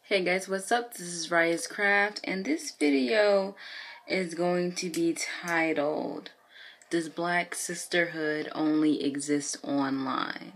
Hey guys, what's up? This is Riahs Craft, and this video is going to be titled, Does Black Sisterhood Only Exist Online?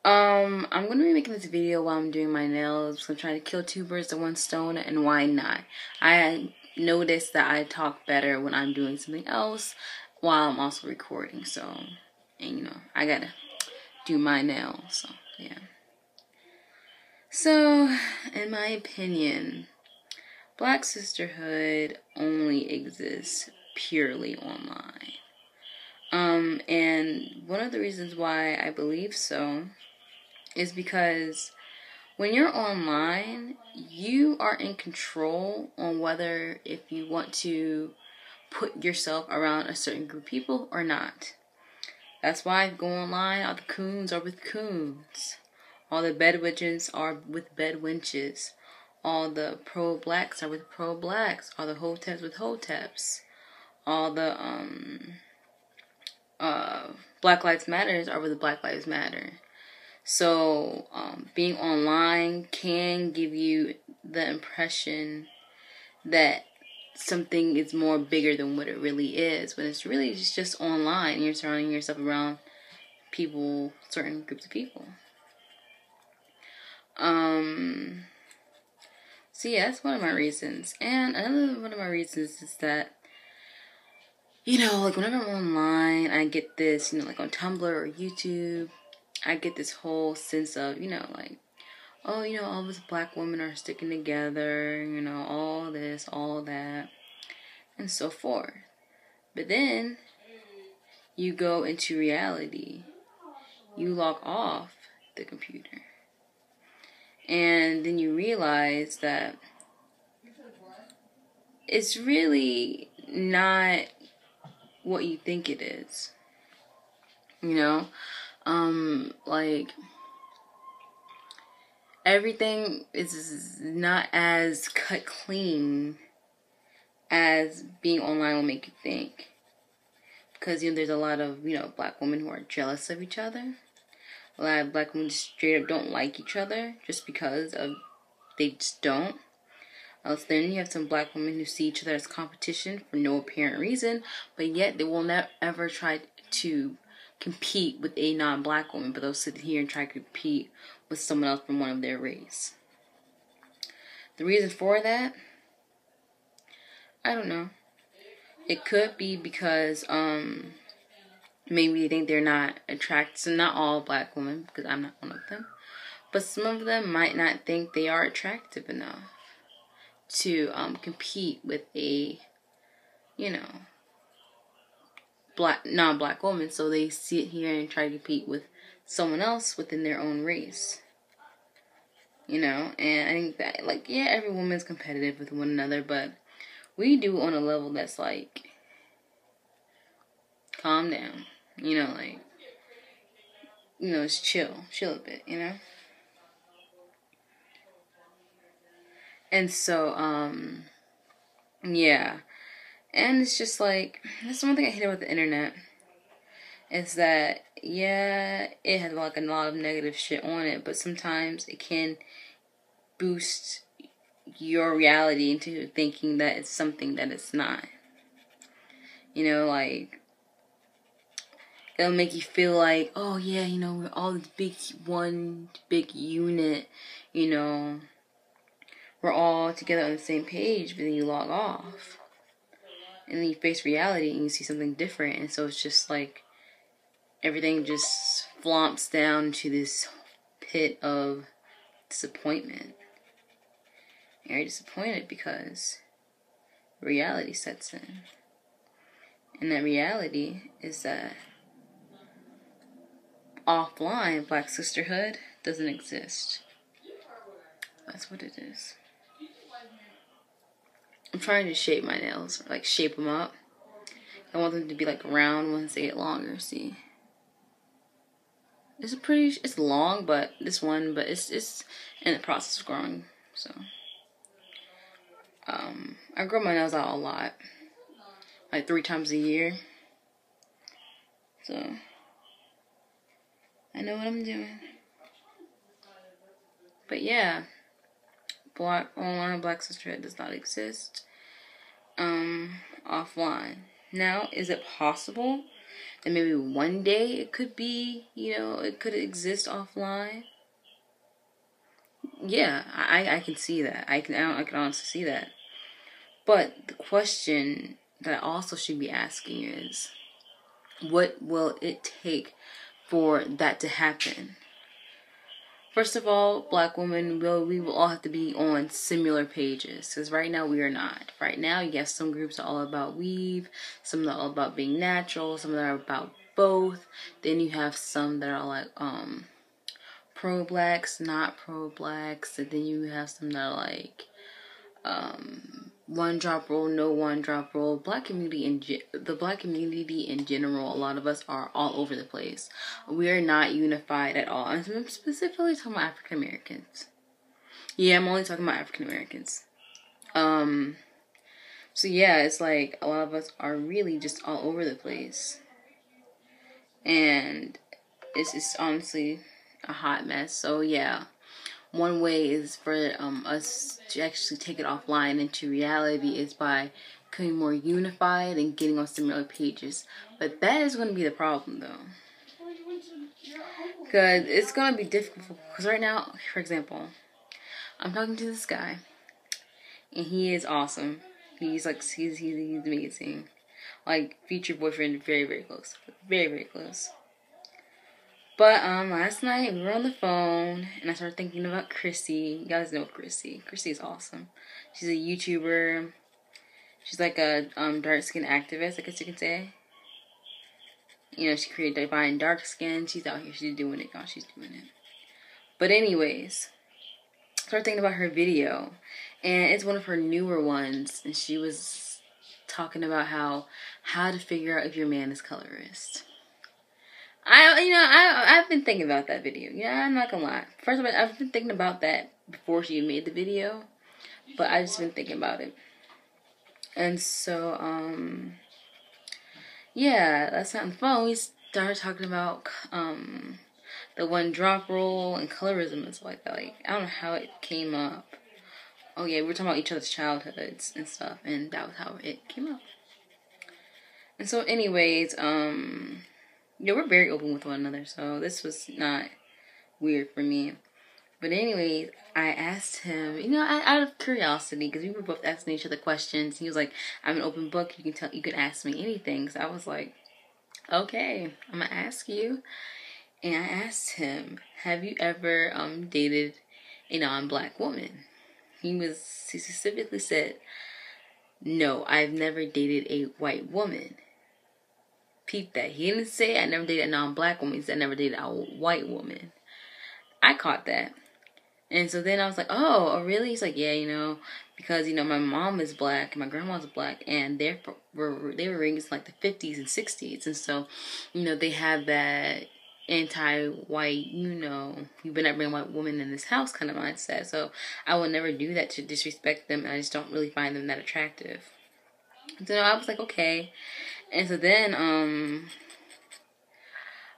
I'm going to be making this video while I'm doing my nails. I'm trying to kill two birds with one stone, and why not? I noticed that I talk better when I'm doing something else while I'm also recording, so, and you know, I gotta do my nails, so, yeah. So, in my opinion, Black Sisterhood only exists purely online. And one of the reasons why I believe so is because when you're online, you are in control on whether if you want to put yourself around a certain group of people or not. That's why if you go online, all the coons are with coons. All the bedwitches are with bedwenches. All the pro-blacks are with pro-blacks. All the hoteps with hoteps. All the Black Lives Matters are with the Black Lives Matter. So being online can give you the impression that something is more bigger than what it really is, when it's really just online. You're surrounding yourself around people, certain groups of people. So yeah, that's one of my reasons. And another one of my reasons is that, you know, like whenever I'm online, I get this, you know, like on Tumblr or YouTube, I get this whole sense of, you know, like, oh, you know, all of us black women are sticking together, you know, all this, all that, and so forth. But then you go into reality. You log off the computer. And then you realize that it's really not what you think it is. You know? Like, everything is not as cut clean as being online will make you think. Because, you know, there's a lot of, you know, black women who are jealous of each other. A lot of black women straight up don't like each other just because of, they just don't. Then you have some black women who see each other as competition for no apparent reason, but yet they will never ever try to compete with a non-black woman, but they'll sit here and try to compete with someone else from one of their race. The reason for that, I don't know. It could be because maybe they think they're not attracted. So not all black women, because I'm not one of them, but some of them might not think they are attractive enough to compete with a, you know, non-black woman. So they sit here and try to compete with someone else within their own race. You know, and I think that, like, yeah, every woman's competitive with one another, but we do on a level that's like, calm down. You know, like, you know, it's chill a bit, you know? And so, yeah. And it's just like, that's one thing I hate about the internet. Is that, yeah, it has like a lot of negative shit on it, but sometimes it can boost your reality into thinking that it's something that it's not. You know, like, it'll make you feel like, oh yeah, you know, we're all this one big unit, you know, we're all together on the same page, but then you log off. And then you face reality and you see something different, and so it's just like, everything just flomps down to this pit of disappointment. And you're disappointed because reality sets in. And that reality is that offline Black Sisterhood doesn't exist. That's what it is. I'm trying to shape my nails, like shape them up. I want them to be like round once they get longer, see? It's long, but it's in the process of growing, so. I grow my nails out a lot, like 3 times a year, so I know what I'm doing. But yeah, online black sisterhood does not exist offline. Now, is it possible that maybe one day it could be, it could exist offline? Yeah, I can see that. I can honestly see that. But the question that I also should be asking is, what will it take for that to happen? First of all, black women, we will all have to be on similar pages. Because right now we are not. Right now you have some groups that are all about weave. Some that are all about being natural. Some that are about both. Then you have some that are like pro-blacks, not pro-blacks. And then you have some that are like one drop rule, no one drop rule. The black community in general, a lot of us are all over the place. We are not unified at all. And I'm specifically talking about African Americans. Yeah, I'm only talking about African Americans. So yeah, it's like a lot of us are really just all over the place, and it's honestly a hot mess. So yeah. One way is for us to actually take it offline into reality is by becoming more unified and getting on similar pages. But that is going to be the problem, though. Because it's going to be difficult. Because right now, for example, I'm talking to this guy. And he is awesome. He's amazing. Like, future boyfriend, very, very close. Very, very close. But last night we were on the phone and I started thinking about Christy. You guys know Christy. Christy is awesome. She's a YouTuber. She's like a dark skin activist, I guess you can say. She created Divine Dark Skin. She's out here. She's doing it, y'all. She's doing it. But anyways, I started thinking about her video, and it's one of her newer ones, and she was talking about how to figure out if your man is colorist. I've been thinking about that video. Yeah, I'm not gonna lie. First of all, I've been thinking about that before she made the video, but I just been thinking about it. And so, yeah, that's not on the phone. We started talking about the one drop rule and colorism and stuff like that. Like, I don't know how it came up. Oh yeah, we were talking about each other's childhoods and stuff, and that was how it came up. And so, anyways, yeah, we're very open with one another, so this was not weird for me. But anyways, I asked him, out of curiosity, because we were both asking each other questions. He was like, "I'm an open book. You can ask me anything." So I was like, "Okay, I'm gonna ask you." And I asked him, "Have you ever dated a non-black woman?" He specifically said, "No, I've never dated a white woman." Peep that. He didn't say I never dated a non-black woman. He said I never dated a white woman. I caught that. And so then I was like, oh, really? He's like, yeah, because, my mom is black and my grandma's black, and they were raised in like the 50s and 60s. And so, they have that anti-white, you better not bring a white woman in this house kind of mindset. So I would never do that to disrespect them, and I just don't really find them that attractive. So I was like, okay. And so then,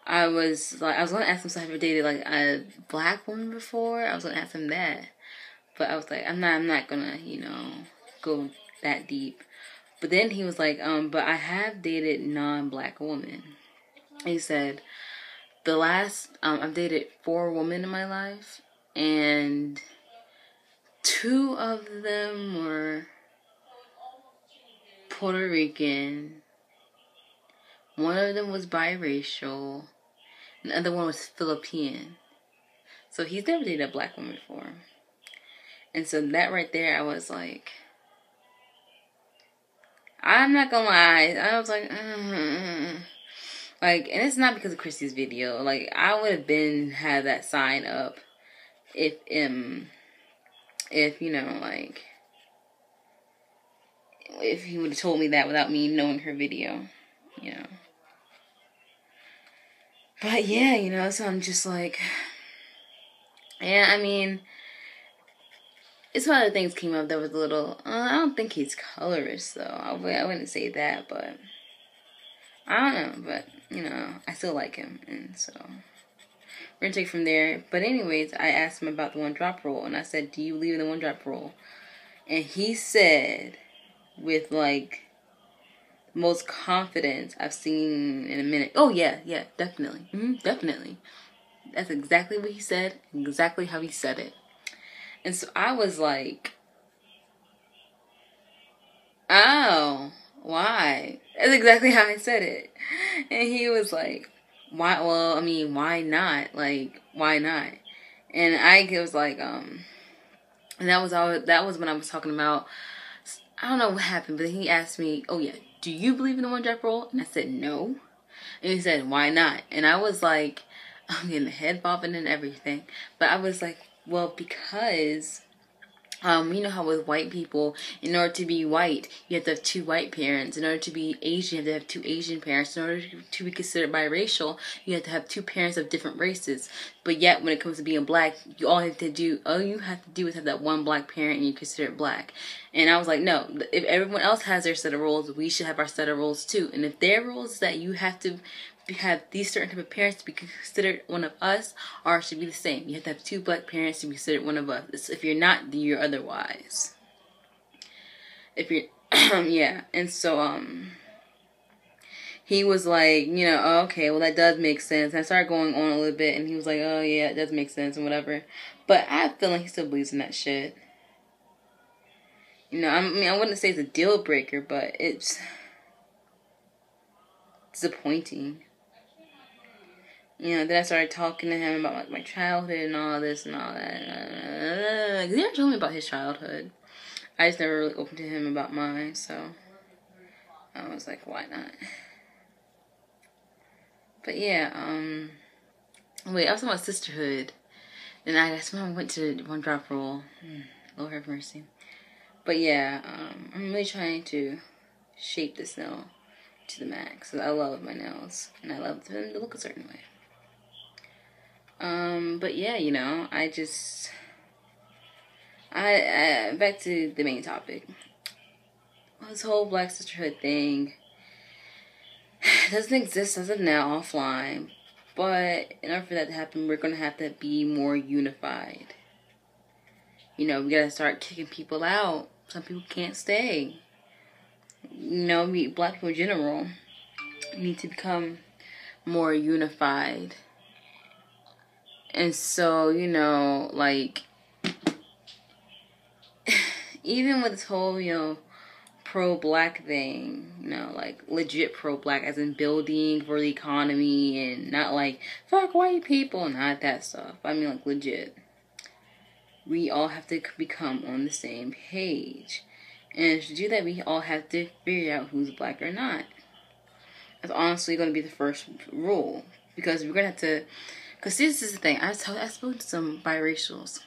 I was going to ask him if I ever dated like a black woman before. I was going to ask him that, but I was like, I'm not gonna, go that deep. But then he was like, but I have dated non-black women. He said, the last, I've dated 4 women in my life, and 2 of them were Puerto Rican. One of them was biracial. And the other one was Philippine. So he's never dated a black woman before. And so that right there, I was like, I'm not gonna lie. I was like, Like, and it's not because of Christy's video. Like, I would have had that sign up if if he would have told me that without me knowing her video, But yeah, so I'm just like, yeah, I mean, it's one of the things came up that was a little, I don't think he's colorist, though. I wouldn't say that, but I don't know, but, I still like him, and so, we're gonna take it from there. But anyways, I asked him about the one drop rule, and I said, do you believe in the one drop rule? And he said, with like most confidence I've seen in a minute, oh yeah, definitely, definitely. That's exactly what he said, exactly how he said it. And so I was like, oh, why? That's exactly how I said it. And he was like, why? Well, I mean, why not? Like, why not? And I was like, and that was when I was talking about, I don't know what happened, but he asked me, oh yeah, do you believe in the one drop rule? And I said, no. And he said, why not? And I was like, I'm getting the head bobbing and everything. But I was like, well, because, you know how with white people, in order to be white, you have to have 2 white parents. In order to be Asian, you have to have 2 Asian parents. In order to be considered biracial, you have to have 2 parents of different races. But yet, when it comes to being black, you have to do is have that one black parent and you consider it black. And I was like, no, if everyone else has their set of rules, we should have our set of rules too. And if their rules is that you have to have these certain type of parents to be considered one of us, ours should be the same. You have to have 2 black parents to be considered one of us. If you're not, then you're otherwise. If you're, yeah. And so, he was like, you know, oh, okay, well that does make sense. And I started going on a little bit, and he was like, oh yeah, it does make sense and whatever. But I feel like he still believes in that shit. You know, I mean, I wouldn't say it's a deal breaker, but it's disappointing. You know, then I started talking to him about like my childhood and all this and all that. He never told me about his childhood. I just never really opened to him about mine, so I was like, why not? But yeah, wait, I was talking about sisterhood. And that's when I went to one drop rule. Lord have mercy. But yeah, I'm really trying to shape this nail to the max. I love my nails, and I love them to look a certain way. But yeah, you know, I back to the main topic. This whole Black sisterhood thing doesn't exist as of now offline, but in order for that to happen, we're gonna have to be more unified. You know, we gotta start kicking people out. Some people can't stay. You know, black people in general need to become more unified. And so, you know, like, even with this whole, you know, pro-black thing, you know, like, legit pro-black, as in building for the economy, and not like, fuck white people, not that stuff. I mean, like, legit. We all have to become on the same page. And to do that, we all have to figure out who's black or not. That's honestly going to be the first rule. Because we're going to have to... Because this is the thing. I spoke to some biracials.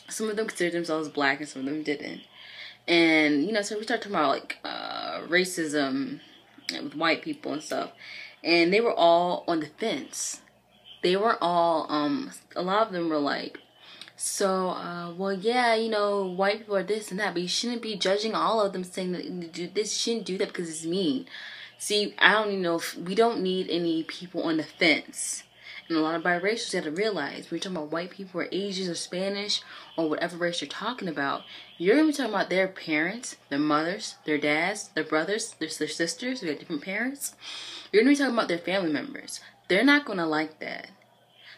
Some of them considered themselves black and some of them didn't. And, you know, so we start talking about, like, racism with white people and stuff. And they were all on the fence. They were all... a lot of them were like... So, well, yeah, you know, white people are this and that, but you shouldn't be judging all of them saying that you do this, you shouldn't do that because it's mean. See, I don't even know if we don't need any people on the fence. And a lot of biracials have to realize, when you're talking about white people or Asians or Spanish or whatever race you're talking about, you're going to be talking about their parents, their mothers, their dads, their brothers, their sisters, who have different parents. You're going to be talking about their family members. They're not going to like that.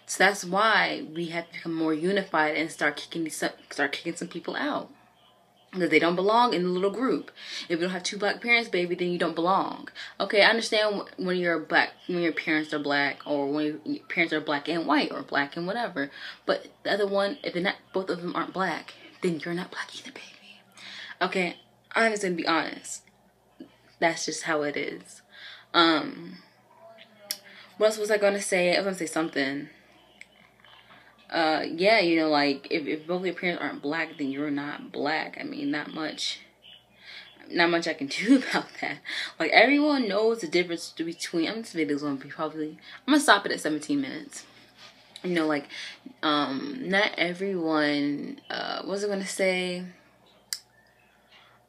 So that's why we have to become more unified and start kicking some people out. Because they don't belong in the little group. If you don't have 2 black parents, baby, then you don't belong. Okay, I understand when you're black, when your parents are black, or when your parents are black and white, or black and whatever. But the other one, if they're not, both of them aren't black, then you're not black either, baby. Okay, I'm just gonna be honest. That's just how it is. What else was I gonna say? I was gonna say something. Yeah, you know, like, if both your parents aren't black, then you're not black. I mean, not much I can do about that. Like, everyone knows the difference between, this video's gonna be I'm gonna stop it at 17 minutes. You know, like, not everyone, what was I gonna say?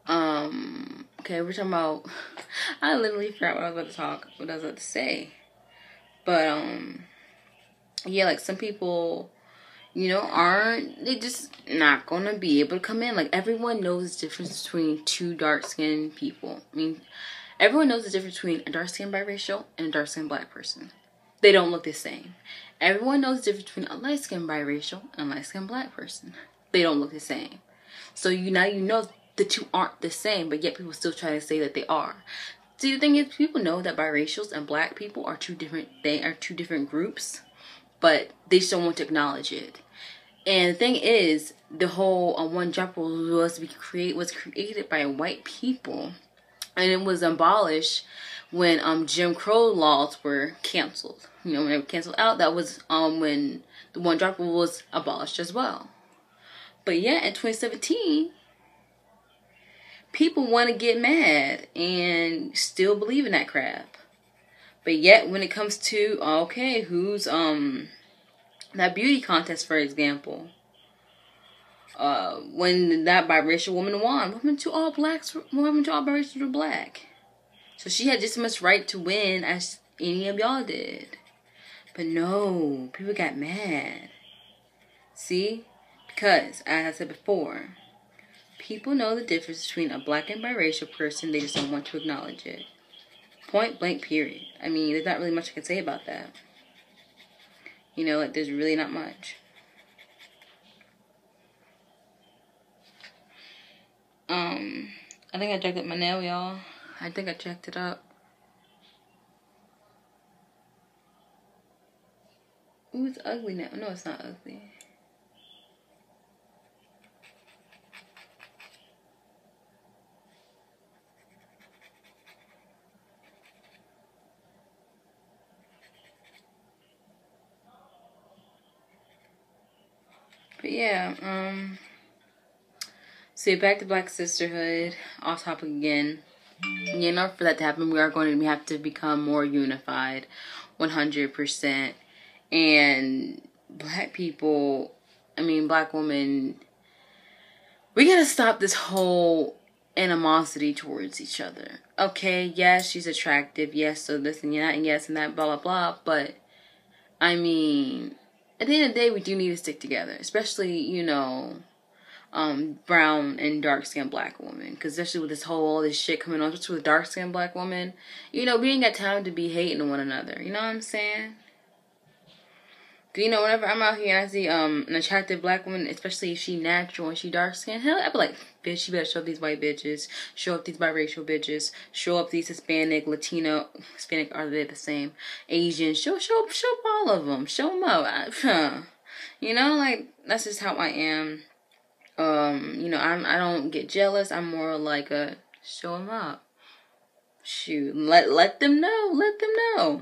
Okay, we're talking about, I literally forgot what I was about to say. But, yeah, like some people, you know, they just not gonna be able to come in. Like everyone knows the difference between two dark-skinned people. I mean, everyone knows the difference between a dark-skinned biracial and a dark-skinned black person. They don't look the same. Everyone knows the difference between a light-skinned biracial and a light-skinned black person. They don't look the same. So now you know the two aren't the same, but yet people still try to say that they are. See, the thing is, people know that biracials and black people are two different groups, but they just don't want to acknowledge it. And the thing is, the whole one drop rule was created by white people, and it was abolished when Jim Crow laws were canceled. You know, when they were canceled out, that was when the one drop rule was abolished as well. But yeah, in 2017, people want to get mad and still believe in that crap. But yet, when it comes to, okay, who's that beauty contest, for example, when that biracial woman won, what happened to all biracials were black? So she had just as much right to win as any of y'all did. But no, people got mad. See? Because, as I said before, people know the difference between a black and biracial person. They just don't want to acknowledge it. Point blank, period. I mean, there's not really much I can say about that. You know, like, there's really not much. I think I jacked up my nail, y'all. I think I jacked it up. Ooh, it's ugly now. No, it's not ugly. But yeah, so back to Black Sisterhood, off topic again. You know, for that to happen, we have to become more unified, 100%. And black people, I mean, black women, we gotta stop this whole animosity towards each other. Okay, yes, she's attractive, yes, so this and that, and yes, and that, blah, blah, blah, but, I mean, at the end of the day, we do need to stick together, especially, you know, brown and dark-skinned black woman, because especially with all this shit coming on, especially with dark-skinned black woman, you know, we ain't got time to be hating one another, you know what I'm saying? Cause, you know, whenever I'm out here and I see an attractive black woman, especially if she natural and she dark-skinned, hell, I be like, bitch, you better show up these white bitches, show up these biracial bitches, show up these Hispanic, Latino, Hispanic, are they the same, Asian, show up all of them, show them up, you know, like, that's just how I am. You know, I don't get jealous. I'm more like a show them up. Shoot, let them know.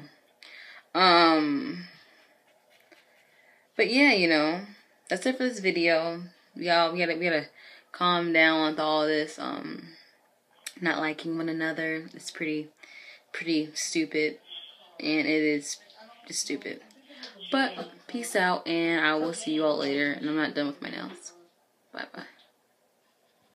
But yeah, you know, that's it for this video. Y'all, we gotta calm down with all this not liking one another. It's pretty stupid, and it is just stupid. But peace out, and I will see you all later. And I'm not done with my nails. Bye bye.